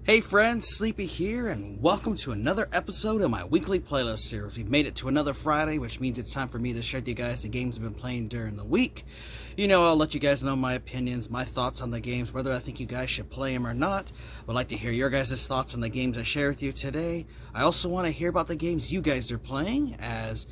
Hey friends, Sleepy here, and welcome to another episode of my weekly playlist series. We've made it to another Friday, which means it's time for me to share with you guys the games I've been playing during the week. You know, I'll let you guys know my opinions, my thoughts on the games, whether I think you guys should play them or not. Would like to hear your guys' thoughts on the games I share with you today. I also want to hear about the games you guys are playing, as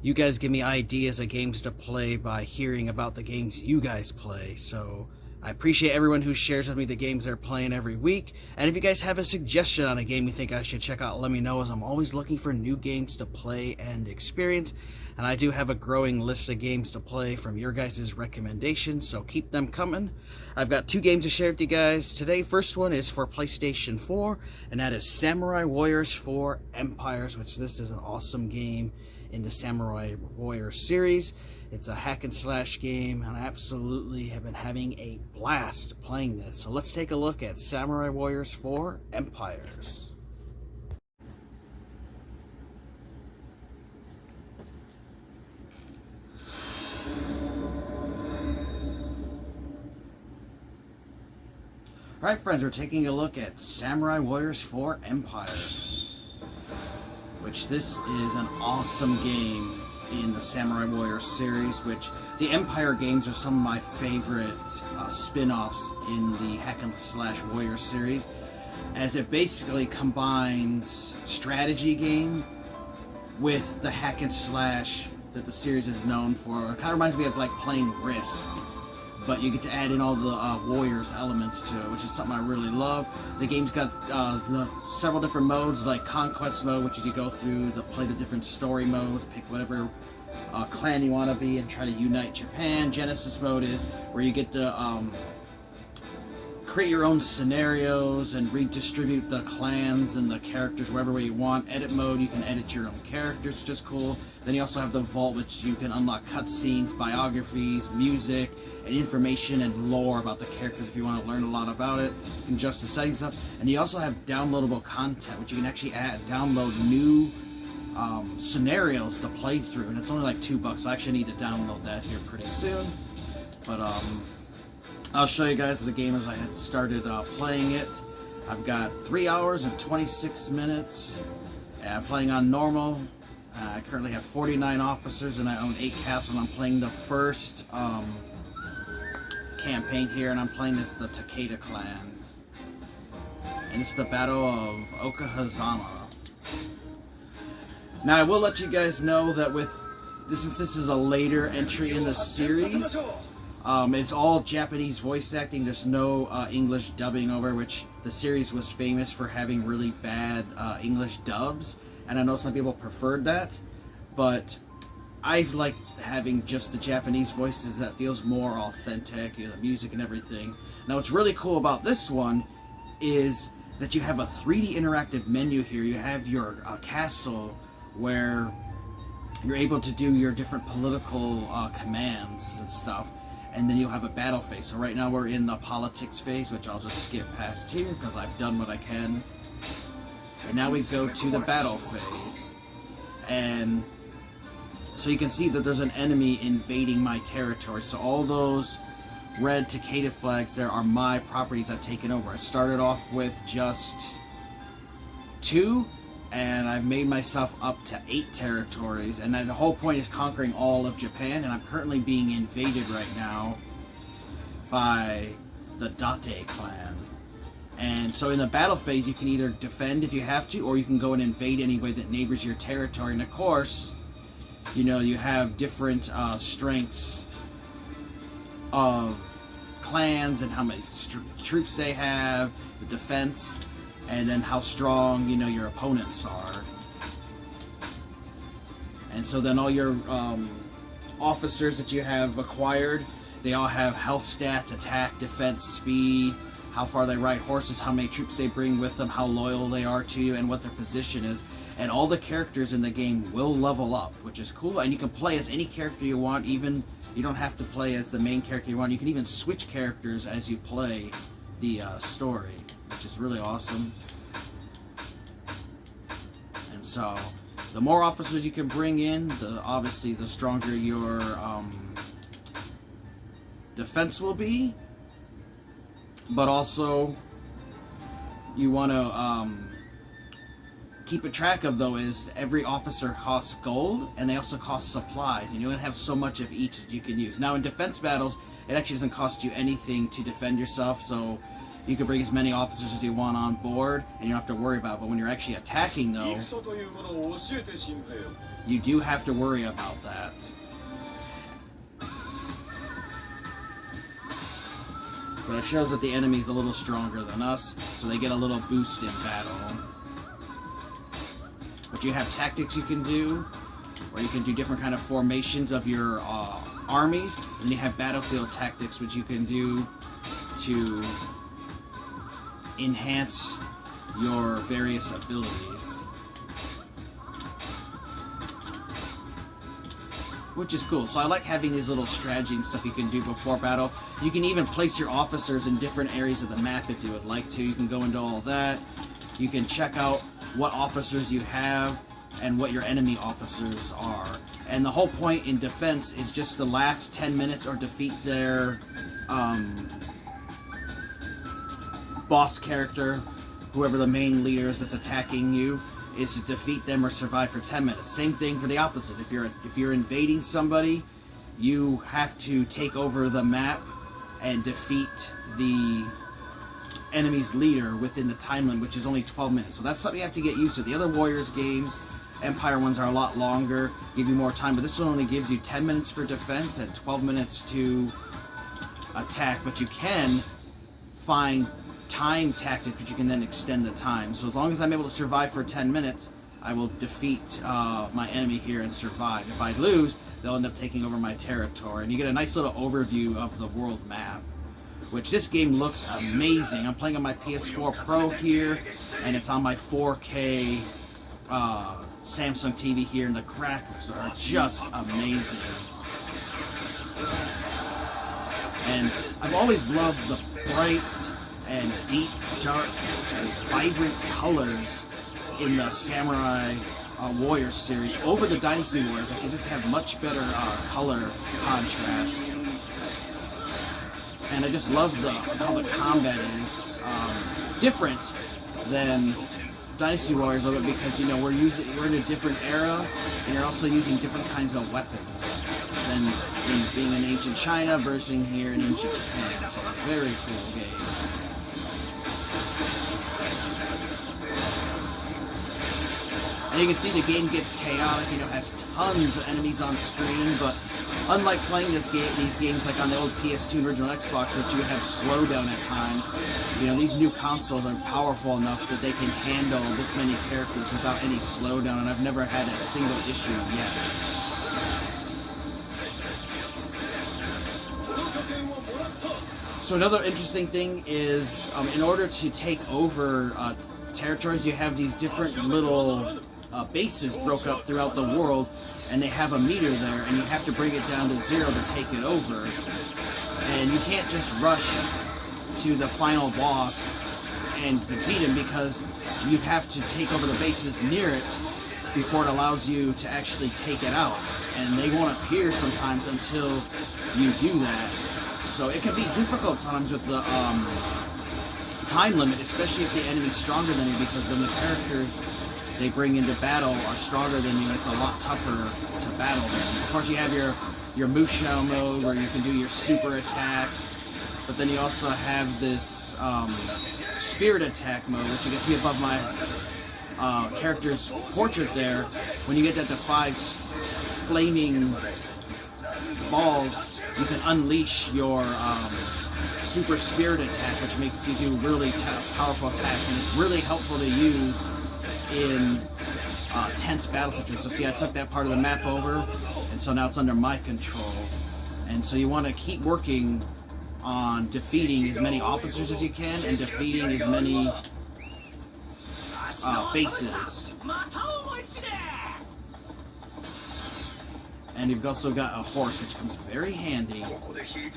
you guys give me ideas of games to play by hearing about the games you guys play. So I appreciate everyone who shares with me the games they're playing every week. And if you guys have a suggestion on a game you think I should check out, let me know, as I'm always looking for new games to play and experience. And I do have a growing list of games to play from your guys' recommendations, so keep them coming. I've got two games to share with you guys today. First one is for PlayStation 4, and that is Samurai Warriors 4 Empires, which this is an awesome game in the Samurai Warriors series. It's a hack and slash game, and I absolutely have been having a blast playing this. So let's take a look at Samurai Warriors 4 Empires. Alright friends, we're taking a look at Samurai Warriors 4 Empires, which this is an awesome game in the Samurai Warriors series, which the Empire games are some of my favorite spin-offs in the hack and slash warrior series, as it basically combines strategy game with the hack and slash that the series is known for. It kind of reminds me of like playing Risk, but you get to add in all the Warriors elements to it, which is something I really love. The game's got several different modes, like Conquest mode, which is you go through play the different story modes, pick whatever clan you want to be and try to unite Japan. Genesis mode is where you get to create your own scenarios and redistribute the clans and the characters wherever way you want. Edit mode, you can edit your own characters, which is cool. Then you also have the Vault, which you can unlock cutscenes, biographies, music, and information and lore about the characters if you want to learn a lot about it. You can adjust the settings up. And you also have downloadable content, which you can actually download new scenarios to play through. And it's only like $2. I actually need to download that here pretty soon. But I'll show you guys the game as I had started playing it. I've got 3 hours and 26 minutes. I'm playing on normal. I currently have 49 officers and I own 8 castles. I'm playing the first campaign here, and I'm playing as the Takeda clan. And it's the Battle of Okahazama. Now I will let you guys know that since this is a later entry in the series, it's all Japanese voice acting. There's no English dubbing over, which the series was famous for having really bad English dubs, and I know some people preferred that, but I've liked having just the Japanese voices. That feels more authentic, you know, the music and everything. Now what's really cool about this one is that you have a 3D interactive menu here. You have your castle where you're able to do your different political commands and stuff. And then you'll have a battle phase. So right now we're in the politics phase, which I'll just skip past here because I've done what I can. And now we go to the battle phase. And so you can see that there's an enemy invading my territory. So all those red Takeda flags there are my properties I've taken over. I started off with just 2, and I've made myself up to 8 territories, and then the whole point is conquering all of Japan, and I'm currently being invaded right now by the Date clan. And so in the battle phase, you can either defend if you have to, or you can go and invade any way that neighbors your territory. And of course, you know, you have different strengths of clans and how many troops they have, the defense, and then how strong, you know, your opponents are. And so then all your officers that you have acquired, they all have health stats, attack, defense, speed, how far they ride horses, how many troops they bring with them, how loyal they are to you, and what their position is. And all the characters in the game will level up, which is cool. And you can play as any character you want. Even you don't have to play as the main character you want. You can even switch characters as you play the story, which is really awesome. And so the more officers you can bring in, obviously the stronger your defense will be. But also you want to keep a track of, though, is every officer costs gold, and they also cost supplies, and you only have so much of each that you can use. Now, in defense battles, it actually doesn't cost you anything to defend yourself, so you can bring as many officers as you want on board, and you don't have to worry about it. But when you're actually attacking, though, you do have to worry about that. So it shows that the enemy's a little stronger than us, so they get a little boost in battle. But you have tactics you can do, or you can do different kind of formations of your armies, and you have battlefield tactics which you can do to enhance your various abilities. Which is cool. So I like having these little strategy and stuff you can do before battle. You can even place your officers in different areas of the map if you would like to. You can go into all that. You can check out what officers you have and what your enemy officers are. And the whole point in defense is just the last 10 minutes or defeat their boss character, whoever the main leader is that's attacking you, is to defeat them or survive for 10 minutes. Same thing for the opposite. If you're invading somebody, you have to take over the map and defeat the enemy's leader within the time limit, which is only 12 minutes. So that's something you have to get used to. The other Warriors games, Empire ones, are a lot longer, give you more time, but this one only gives you 10 minutes for defense and 12 minutes to attack, but you can find time tactics which you can then extend the time. So as long as I'm able to survive for 10 minutes, I will defeat my enemy here and survive. If I lose, they'll end up taking over my territory. And you get a nice little overview of the world map, which this game looks amazing. I'm playing on my PS4 Pro here, and it's on my 4K Samsung TV here, and the graphics are just amazing. And I've always loved the bright and deep, dark, and vibrant colors in the Samurai Warriors series over the Dynasty Warriors. I can just have much better color contrast. And I just love how the combat is different than Dynasty Warriors a little bit, because, you know, we're in a different era, and you're also using different kinds of weapons than in being in ancient China versus here in ancient Japan. So a very cool game. And you can see the game gets chaotic, you know, has tons of enemies on screen, but unlike playing these games like on the old PS2 and original Xbox, which you have slowdown at times, you know, these new consoles are powerful enough that they can handle this many characters without any slowdown, and I've never had a single issue yet. So another interesting thing is, in order to take over territories, you have these different little bases broke up throughout the world, and they have a meter there, and you have to bring it down to 0 to take it over. And you can't just rush to the final boss and defeat him, because you have to take over the bases near it before it allows you to actually take it out. And they won't appear sometimes until you do that. So it can be difficult sometimes with the time limit, especially if the enemy's stronger than you, because then the characters they bring into battle are stronger than you, and it's a lot tougher to battle them. Of course, you have your Musho mode where you can do your super attacks, but then you also have this spirit attack mode, which you can see above my character's portrait there. When you get that to 5 flaming balls, you can unleash your super spirit attack, which makes you do really powerful attacks, and it's really helpful to use in tense battle situations. So see, I took that part of the map over, and so now it's under my control. And so you want to keep working on defeating as many officers as you can, and defeating as many bases. And you've also got a horse, which comes very handy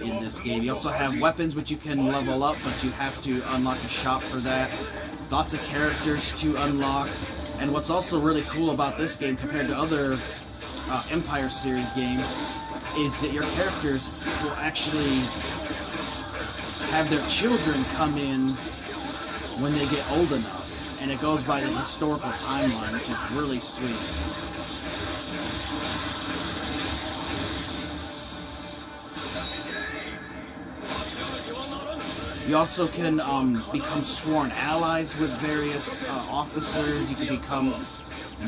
in this game. You also have weapons which you can level up, but you have to unlock a shop for that. Lots of characters to unlock. And what's also really cool about this game compared to other Empire series games is that your characters will actually have their children come in when they get old enough, and it goes by the historical timeline, which is really sweet. You also can become sworn allies with various officers. You can become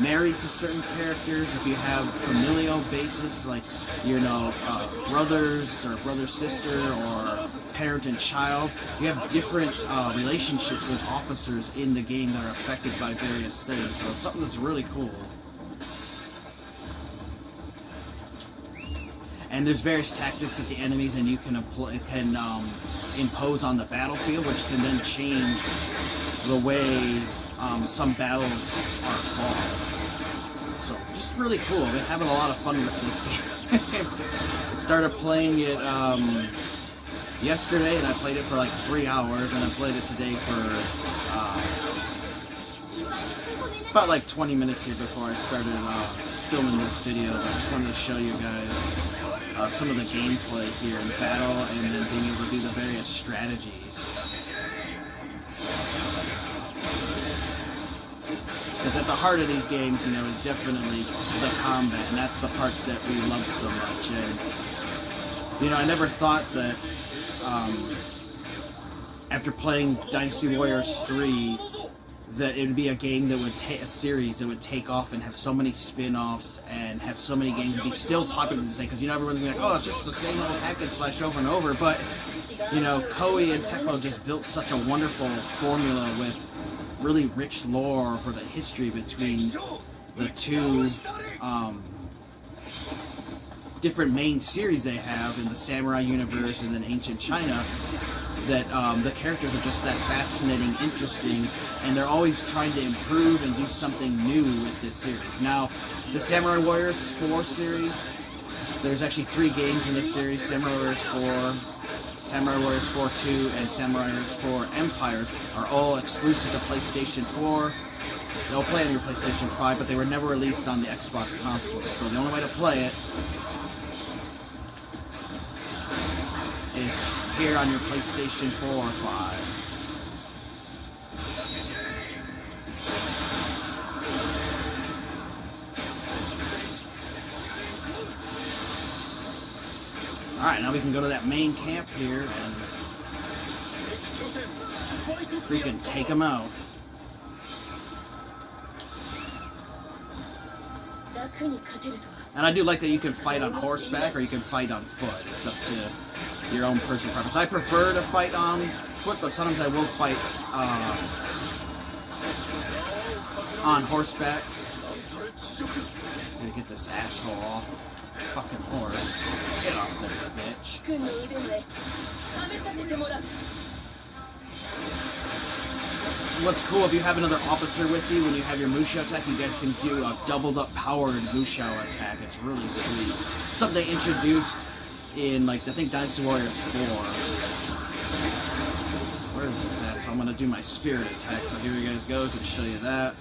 married to certain characters if you have familial basis, like, you know, brothers or brother-sister or parent and child. You have different relationships with officers in the game that are affected by various things, so it's something that's really cool. And there's various tactics that the enemies and you can impose on the battlefield, which can then change the way some battles are fought. So just really cool. I've been having a lot of fun with this game. I started playing it yesterday, and I played it for like 3 hours, and I played it today for about like 20 minutes here before I started filming this video. I just wanted to show you guys some of the gameplay here in battle, and then being able to do the various strategies. Because at the heart of these games, you know, is definitely the combat, and that's the part that we love so much. And, you know, I never thought that after playing Dynasty Warriors 3, that it would be a game that would take a series that would take off and have so many spin-offs and have so many games and be still popular to say, because, you know, everyone's gonna be like, oh, it's just the same old hack and slash over and over. But, you know, Koei and Tecmo just built such a wonderful formula with really rich lore for the history between the two different main series they have in the Samurai universe and then Ancient China, that the characters are just that fascinating, interesting, and they're always trying to improve and do something new with this series. Now, the Samurai Warriors 4 series, there's actually 3 games in this series: Samurai Warriors 4, Samurai Warriors 4 2, and Samurai Warriors 4 Empires are all exclusive to PlayStation 4. They'll play on your PlayStation 5, but they were never released on the Xbox console. So the only way to play it is here on your PlayStation 4 or 5. Alright, now we can go to that main camp here and freaking take them out. And I do like that you can fight on horseback or you can fight on foot. It's up to your own personal preference. I prefer to fight on foot, but sometimes I will fight on horseback. Gotta get this asshole off the fucking horse. Get off there, bitch. What's cool, if you have another officer with you, when you have your Musou attack, you guys can do a doubled up powered Musou attack. It's really sweet. Something they introduced in, like, I think Dynasty Warriors 4. Where is this at? So I'm gonna do my spirit attack. So here you guys go, I can show you that.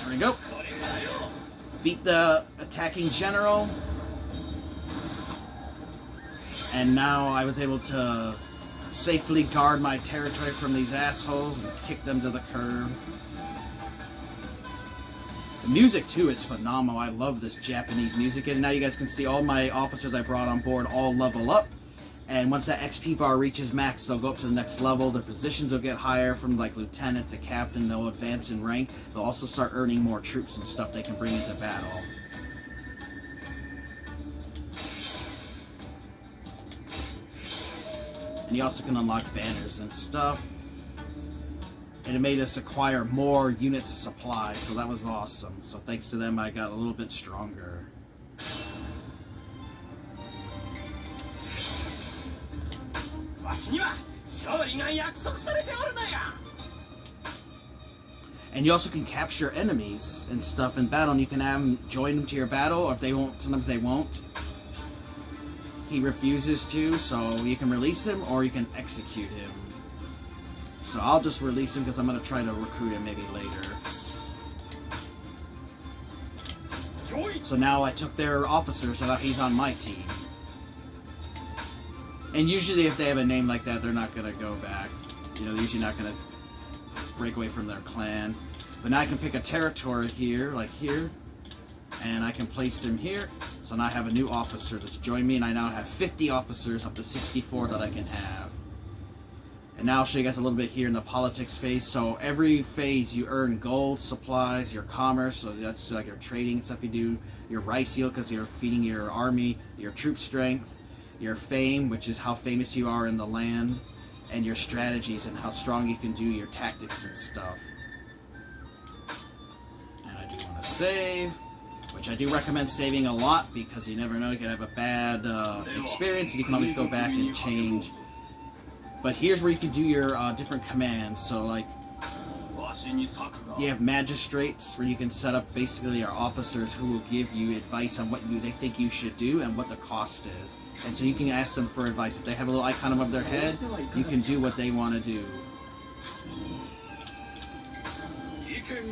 There we go. Beat the attacking general, and now I was able to safely guard my territory from these assholes and kick them to the curb. The music too is phenomenal. I love this Japanese music, and now you guys can see all my officers I brought on board all level up, and once that XP bar reaches max, they'll go up to the next level. Their positions will get higher from like lieutenant to captain. They'll advance in rank. They'll also start earning more troops and stuff they can bring into battle. And you also can unlock banners and stuff. And it made us acquire more units of supply, so that was awesome. So thanks to them, I got a little bit stronger. And you also can capture enemies and stuff in battle, and you can have them join them to your battle, or if they won't, sometimes they won't. He refuses to, so you can release him or you can execute him. So I'll just release him because I'm going to try to recruit him maybe later. So now I took their officers, so now he's on my team. And usually if they have a name like that, they're not going to go back. You know, they're usually not going to break away from their clan. But now I can pick a territory here, like here, and I can place him here. So now I have a new officer that's joined me, and I now have 50 officers up to 64 that I can have. And now I'll show you guys a little bit here in the politics phase. So every phase you earn gold, supplies, your commerce, so that's like your trading stuff you do, your rice yield because you're feeding your army, your troop strength, your fame, which is how famous you are in the land, and your strategies and how strong you can do your tactics and stuff. And I do want to save, which I do recommend saving a lot because you never know, you can have a bad experience and you can always go back and change. But here's where you can do your different commands. So like, you have magistrates where you can set up basically your officers who will give you advice on what they think you should do and what the cost is. And so you can ask them for advice. If they have a little icon above their head, you can do what they want to do.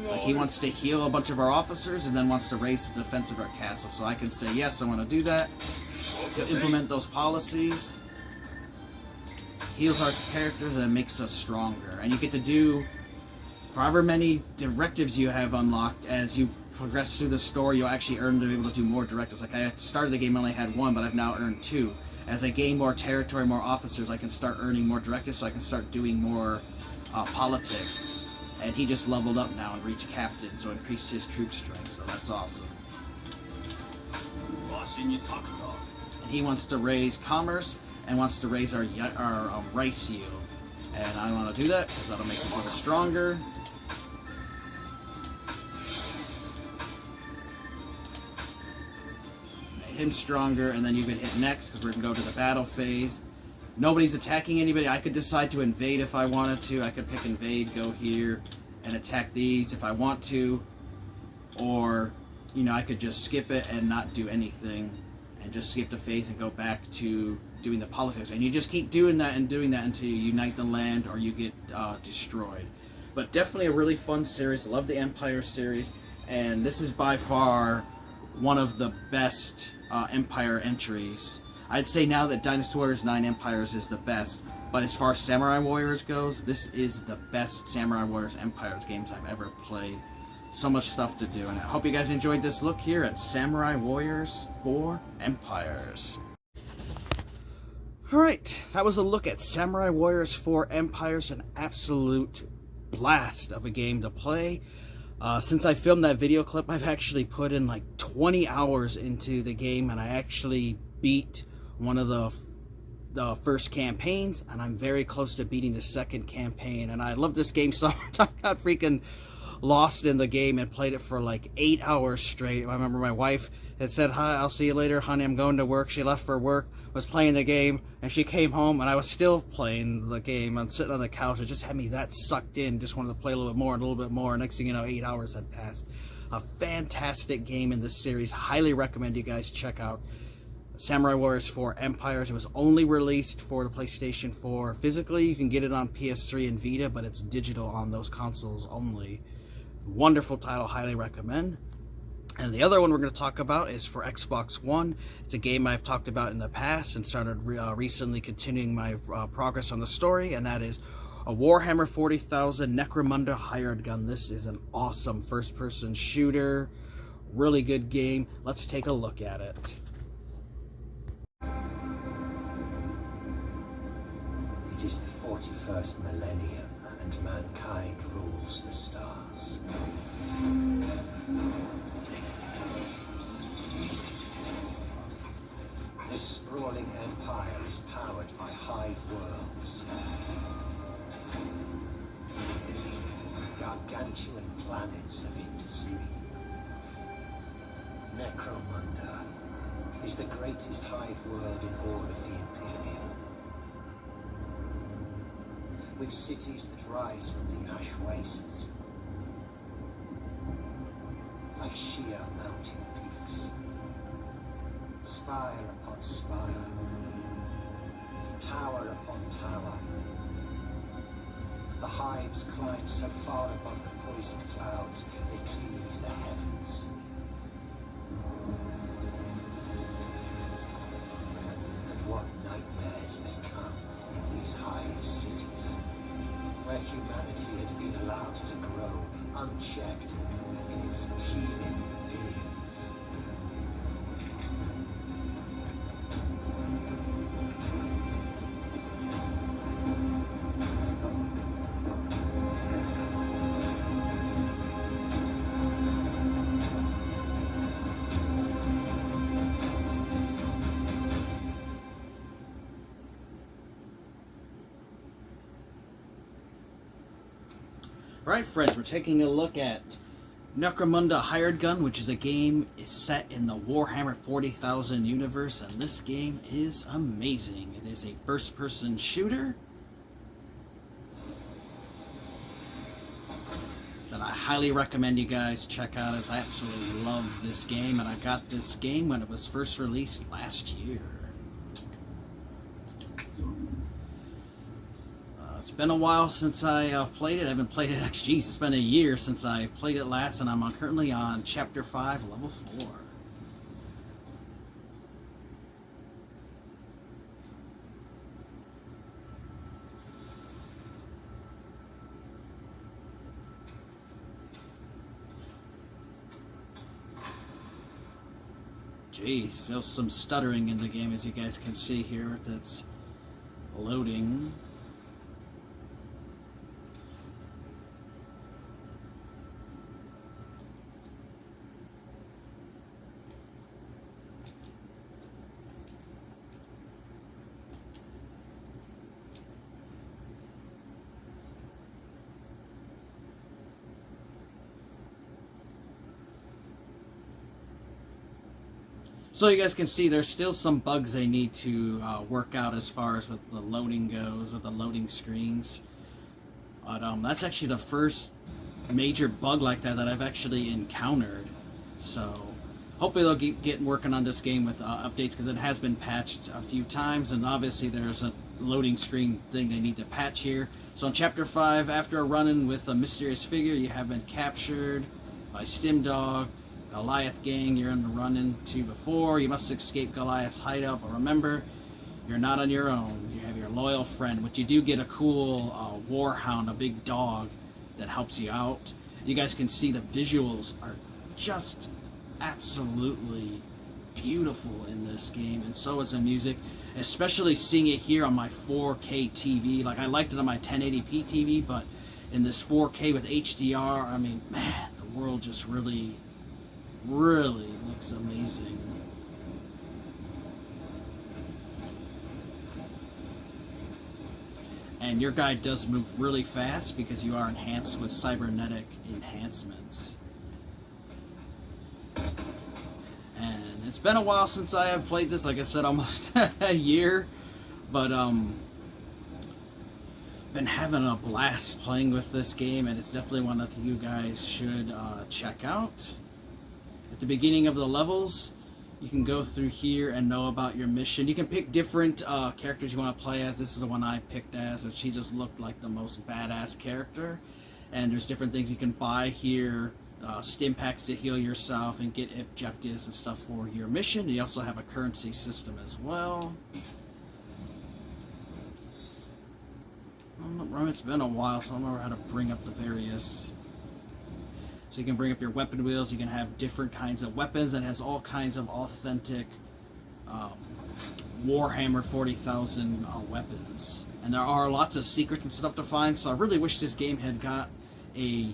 Like he wants to heal a bunch of our officers and then wants to raise the defense of our castle. So I can say, yes, I want to do that. To implement those policies. Heals our characters and makes us stronger. And you get to do however many directives you have unlocked. As you progress through the story, you'll actually earn to be able to do more directives. Like I started the game, I only had 1, but I've now earned 2. As I gain more territory, more officers, I can start earning more directives, so I can start doing more politics. And he just leveled up now and reached captain, so increased his troop strength, so that's awesome. And he wants to raise commerce and wants to raise our rice yield. And I want to do that because that'll make us a little stronger. Make him stronger, and then you can hit next because we're going to go to the battle phase. Nobody's attacking anybody. I could decide to invade if I wanted to. I could pick invade, go here, and attack these if I want to. Or, you know, I could just skip it and not do anything. And just skip the phase and go back to doing the politics. And you just keep doing that and doing that until you unite the land or you get destroyed. But definitely a really fun series. Love the Empire series. And this is by far one of the best Empire entries. I'd say now that Dynasty Warriors 9 Empires is the best. But as far as Samurai Warriors goes, this is the best Samurai Warriors Empires games I've ever played. So much stuff to do, and I hope you guys enjoyed this look here at Samurai Warriors 4 Empires. Alright, that was a look at Samurai Warriors 4 Empires, an absolute blast of a game to play. Since I filmed that video clip, I've actually put in like 20 hours into the game, and I actually beat one of the first campaigns, and I'm very close to beating the second campaign, and I love this game so much. I got freaking lost in the game and played it for like 8 hours straight. I remember my wife had said, "Hi, I'll see you later, honey, I'm going to work." She left for work, was playing the game, and she came home and I was still playing the game. I'm sitting on the couch. It just had me that sucked in, just wanted to play a little bit more and a little bit more. Next thing you know, 8 hours had passed. A fantastic game in this series. Highly recommend you guys check out Samurai Warriors 4 Empires. It was only released for the PlayStation 4 physically. You can get it on PS3 and Vita, but it's digital on those consoles only. Wonderful title, highly recommend. And the other one we're going to talk about is for Xbox One. It's a game I've talked about in the past and started recently continuing my progress on the story, and that is a Warhammer 40,000 Necromunda Hired Gun. This is an awesome first-person shooter, really good game. Let's take a look at it. It is the 41st millennium, and mankind rules the stars. This sprawling empire is powered by hive worlds. Gargantuan planets of industry. Necromunda is the greatest hive world in all of the Imperium. With cities that rise from the ash wastes, like sheer mountain peaks, spire upon spire, tower upon tower. The hives climb so far above the poisoned clouds they cleave the heavens. unchecked in its teeming billions. Right, friends, we're taking a look at Necromunda Hired Gun, which is a game set in the Warhammer 40,000 universe, and this game is amazing. It is a first-person shooter that I highly recommend you guys check out, as I absolutely love this game, and I got this game when it was first released last year. It's been a while since I played it. I haven't played it, actually, it's been a year since I played it last, and I'm currently on Chapter 5, Level 4. Jeez, there's some stuttering in the game, as you guys can see here, that's loading. So you guys can see there's still some bugs they need to work out as far as with the loading goes, with the loading screens. But that's actually the first major bug like that I've actually encountered. So hopefully they'll keep getting working on this game with updates, because it has been patched a few times, and obviously there's a loading screen thing they need to patch here. So in Chapter 5, after a run-in with a mysterious figure, you have been captured by Stimdog, Goliath gang you're in the run into before. You must escape Goliath's hideout, but remember, you're not on your own. You have your loyal friend, but you do get a cool warhound, a big dog that helps you out. You guys can see the visuals are just absolutely beautiful in this game, and so is the music, especially seeing it here on my 4K TV. Like, I liked it on my 1080p TV, but in this 4K with HDR, I mean, man, the world just really looks amazing. And your guy does move really fast because you are enhanced with cybernetic enhancements. And it's been a while since I have played this, like I said, almost a year, but been having a blast playing with this game, and it's definitely one that you guys should check out. At the beginning of the levels, you can go through here and know about your mission. You can pick different characters you want to play as. This is the one I picked as, and she just looked like the most badass character. And there's different things you can buy here, stim packs to heal yourself and get objectives and stuff for your mission. You also have a currency system as well. It's been a while, so I don't remember how to bring up the various. So you can bring up your weapon wheels, you can have different kinds of weapons, and has all kinds of authentic Warhammer 40,000 weapons. And there are lots of secrets and stuff to find, so I really wish this game had got a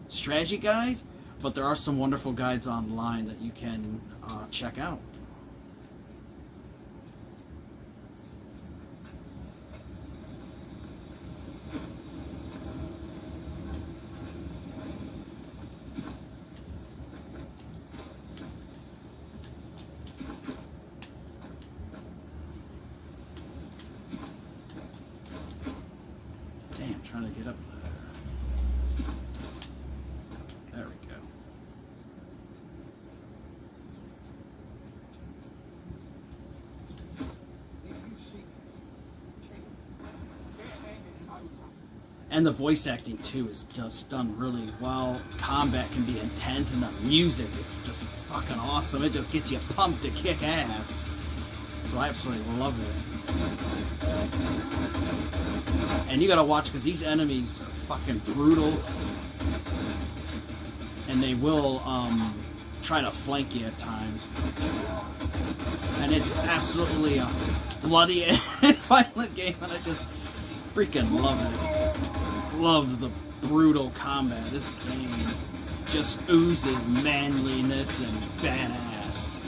strategy guide, but there are some wonderful guides online that you can check out. Trying to get up there. There we go. And the voice acting too is just done really well. Combat can be intense, and the music is just fucking awesome. It just gets you pumped to kick ass. So I absolutely love it. And you gotta watch, because these enemies are fucking brutal. and they will try to flank you at times. And it's absolutely a bloody and violent game, and I just freaking love it. Love the brutal combat. This game just oozes manliness and badass.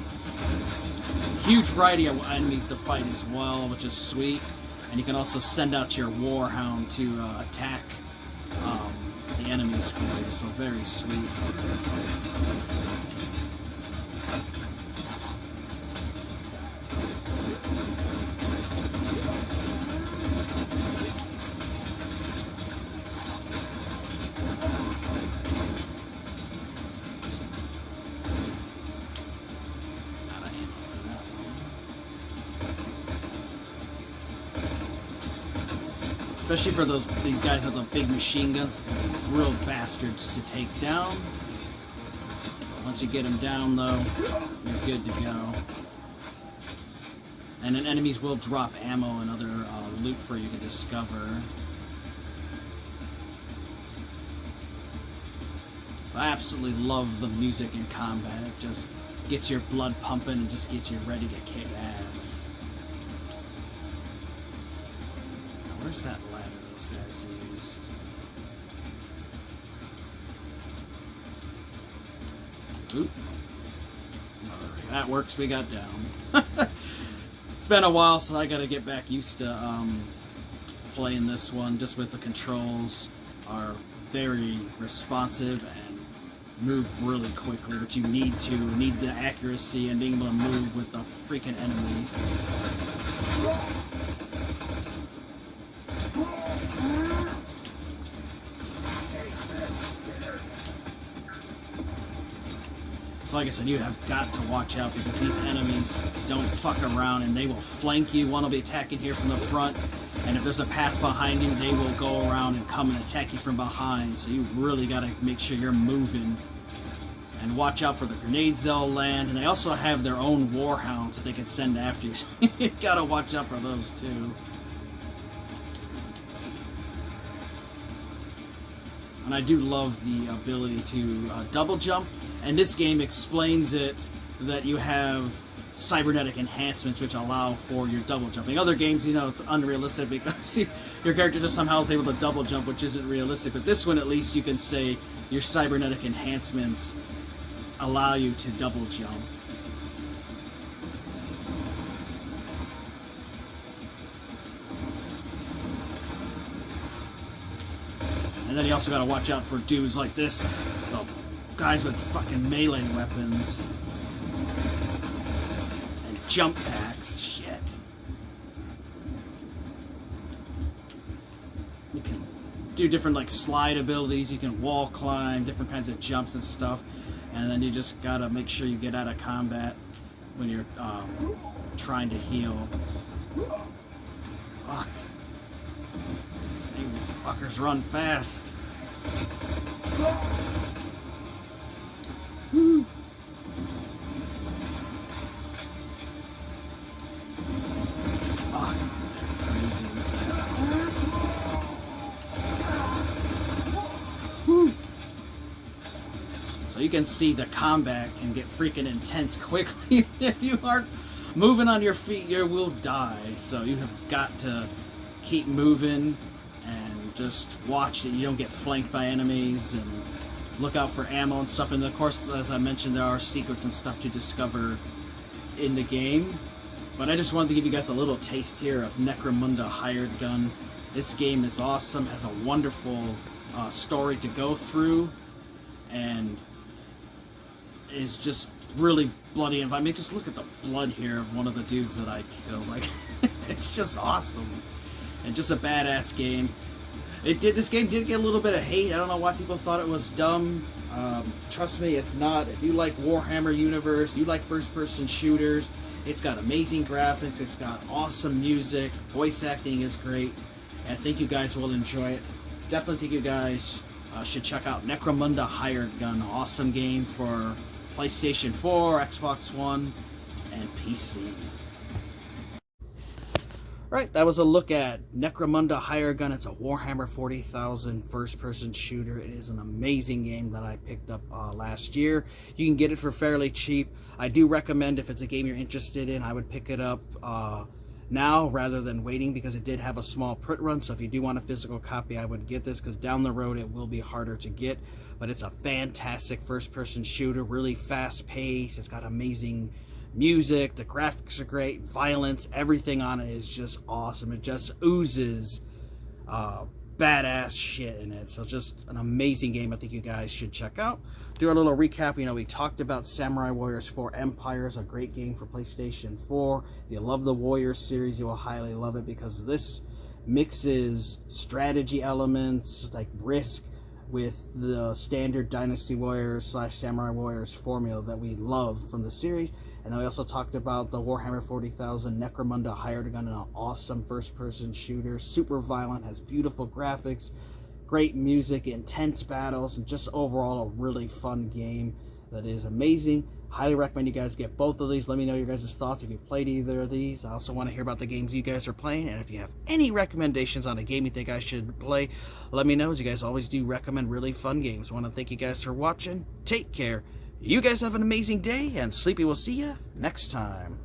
Huge variety of enemies to fight as well, which is sweet. And you can also send out your warhound to attack the enemies for you, so very sweet. Especially for these guys with the big machine guns, real bastards to take down. Once you get them down, though, you're good to go. And then enemies will drop ammo and other loot for you to discover. I absolutely love the music in combat. It just gets your blood pumping and just gets you ready to kick ass. Where's that ladder those guys used? Oop. Alright, that works, we got down. It's been a while, so I gotta get back used to playing this one. Just with the controls are very responsive and move really quickly, but you need the accuracy and being able to move with the freaking enemies. Like I said, you have got to watch out because these enemies don't fuck around and they will flank you. One will be attacking here from the front, and if there's a path behind you, they will go around and come and attack you from behind. So you really got to make sure you're moving and watch out for the grenades they'll land. And they also have their own warhounds that they can send after you. So you got to watch out for those too. And I do love the ability to double jump. And this game explains it that you have cybernetic enhancements which allow for your double jumping. Other games, you know, it's unrealistic because your character just somehow is able to double jump, which isn't realistic. But this one, at least, you can say your cybernetic enhancements allow you to double jump. And then you also gotta watch out for dudes like this, the guys with fucking melee weapons and jump packs. Shit. You can do different like slide abilities. You can wall climb, different kinds of jumps and stuff. And then you just gotta make sure you get out of combat when you're trying to heal. Fuck. These fuckers run fast. Woo. Fuck. Woo. So you can see the combat can get freaking intense quickly. If you aren't moving on your feet, you will die. So you have got to keep moving and just watch that you don't get flanked by enemies, and look out for ammo and stuff. And of course, as I mentioned, there are secrets and stuff to discover in the game. But I just wanted to give you guys a little taste here of Necromunda Hired Gun. This game is awesome, has a wonderful story to go through, and is just really bloody. And if I may just look at the blood here of one of the dudes that I killed, like, it's just awesome. And just a badass game. This game did get a little bit of hate. I don't know why people thought it was dumb. Trust me, it's not. If you like Warhammer Universe, you like first-person shooters, it's got amazing graphics, it's got awesome music, voice acting is great, and I think you guys will enjoy it. Definitely think you guys should check out Necromunda Hired Gun. Awesome game for PlayStation 4, Xbox One, and PC. Right, that was a look at Necromunda Hired Gun. It's a Warhammer 40,000 first-person shooter. It is an amazing game that I picked up last year. You can get it for fairly cheap. I do recommend, if it's a game you're interested in, I would pick it up now rather than waiting, because it did have a small print run. So if you do want a physical copy, I would get this, because down the road it will be harder to get. But it's a fantastic first-person shooter, really fast-paced. It's got amazing music, the graphics are great, violence, everything on it is just awesome. It just oozes badass shit in it. So just an amazing game I think you guys should check out. Do a little recap. You know, we talked about Samurai Warriors 4 Empires, a great game for PlayStation 4. If you love the Warriors series, you will highly love it, because this mixes strategy elements like Risk with the standard Dynasty Warriors / Samurai Warriors formula that we love from the series. And then we also talked about the Warhammer 40,000 Necromunda Hired Gun, an awesome first-person shooter, super violent, has beautiful graphics, great music, intense battles, and just overall a really fun game that is amazing. Highly recommend you guys get both of these. Let me know your guys' thoughts if you played either of these. I also want to hear about the games you guys are playing, and if you have any recommendations on a game you think I should play, let me know, as you guys always do recommend really fun games. I want to thank you guys for watching. Take care. You guys have an amazing day, and Sleepy will see you next time.